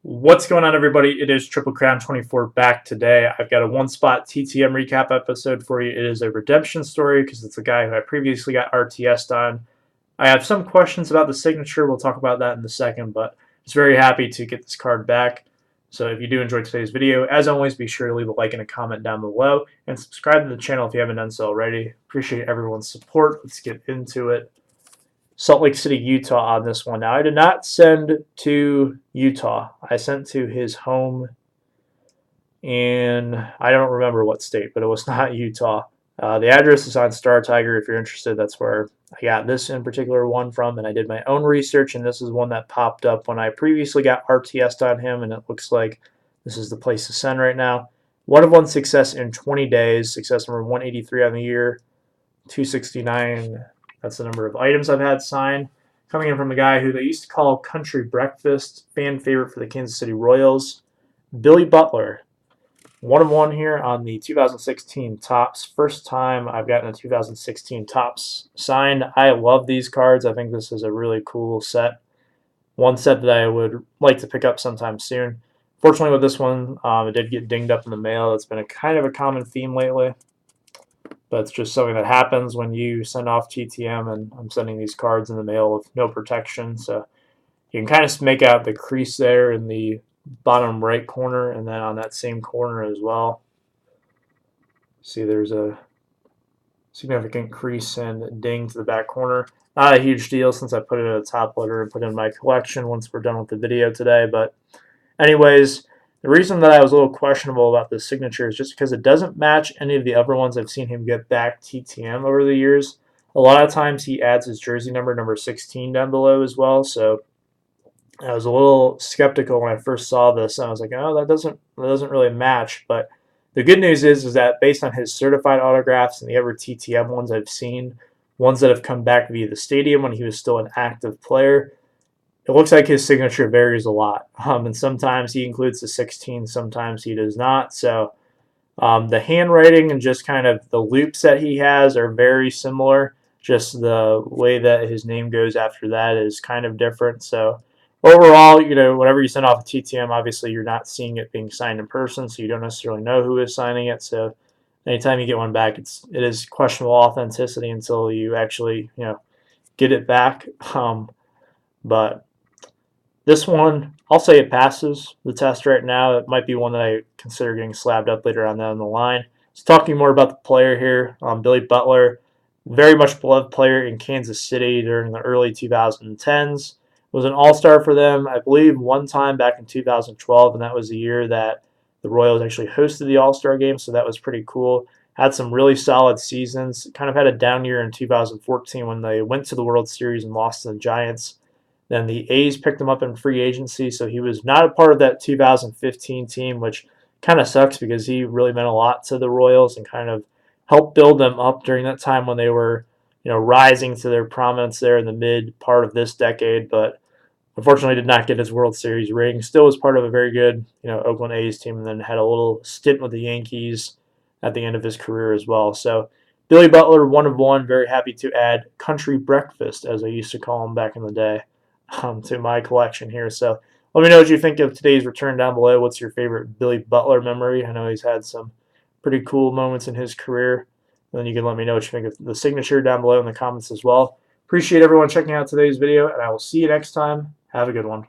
What's going on, everybody? It is Triple Crown 24 back today. I've got a one-spot TTM recap episode for you. It is a redemption story because it's a guy who I previously got RTS'd on. I have some questions about the signature. We'll talk about that in a second, but just very happy to get this card back. So if you do enjoy today's video, as always, be sure to leave a like and a comment down below and subscribe to the channel if you haven't done so already. Appreciate everyone's support. Let's get into it. Salt Lake City, Utah on this one. Now, I did not send to Utah. I sent to his home in, I don't remember what state, but it was not Utah. The address is on Star Tiger if you're interested. That's where I got this in particular one from, and I did my own research, and this is one that popped up when I previously got RTS'd on him, and it looks like this is the place to send right now. 1 of 1 success in 20 days, success number 183 on the year, 269. That's the number of items I've had signed. Coming in from a guy who they used to call Country Breakfast, fan favorite for the Kansas City Royals, Billy Butler. 1 of 1 here on the 2016 Topps. First time I've gotten a 2016 Topps signed. I love these cards. I think this is a really cool set. One set that I would like to pick up sometime soon. Fortunately with this one, it did get dinged up in the mail. It's been a kind of a common theme lately. But it's just something that happens when you send off TTM, and I'm sending these cards in the mail with no protection. So you can kind of make out the crease there in the bottom right corner, and then on that same corner as well. See, there's a significant crease and ding to the back corner. Not a huge deal since I put it at a top loader and put it in my collection once we're done with the video today. But anyways, the reason that I was a little questionable about this signature is just because it doesn't match any of the other ones I've seen him get back TTM over the years. A lot of times he adds his jersey number 16 down below as well. So I was a little skeptical when I first saw this, and I was like, oh, that doesn't really match. But the good news is that based on his certified autographs and the other TTM ones I've seen, ones that have come back via the stadium when he was still an active player, it looks like his signature varies a lot, and sometimes he includes the 16, sometimes he does not. So the handwriting and just kind of the loops that he has are very similar. Just the way that his name goes after that is kind of different. So overall, whenever you send off a TTM, obviously you're not seeing it being signed in person, so you don't necessarily know who is signing it. So anytime you get one back, it is questionable authenticity until you actually get it back. But this one, I'll say it passes the test right now. It might be one that I consider getting slabbed up later on down the line. Just talking more about the player here, Billy Butler, very much beloved player in Kansas City during the early 2010s. Was an all-star for them, I believe, one time back in 2012, and that was the year that the Royals actually hosted the All-Star game, so that was pretty cool. Had some really solid seasons. Kind of had a down year in 2014 when they went to the World Series and lost to the Giants. Then the A's picked him up in free agency, so he was not a part of that 2015 team, which kind of sucks because he really meant a lot to the Royals and kind of helped build them up during that time when they were, rising to their prominence there in the mid part of this decade. But unfortunately did not get his World Series ring. Still was part of a very good, Oakland A's team, and then had a little stint with the Yankees at the end of his career as well. So Billy Butler, 1 of 1, very happy to add Country Breakfast, as I used to call him back in the day, to my collection here. So let me know what you think of today's return down below. What's your favorite Billy Butler memory? I know he's had some pretty cool moments in his career. And then you can let me know what you think of the signature down below in the comments as well. Appreciate everyone checking out today's video, and I will see you next time. Have a good one.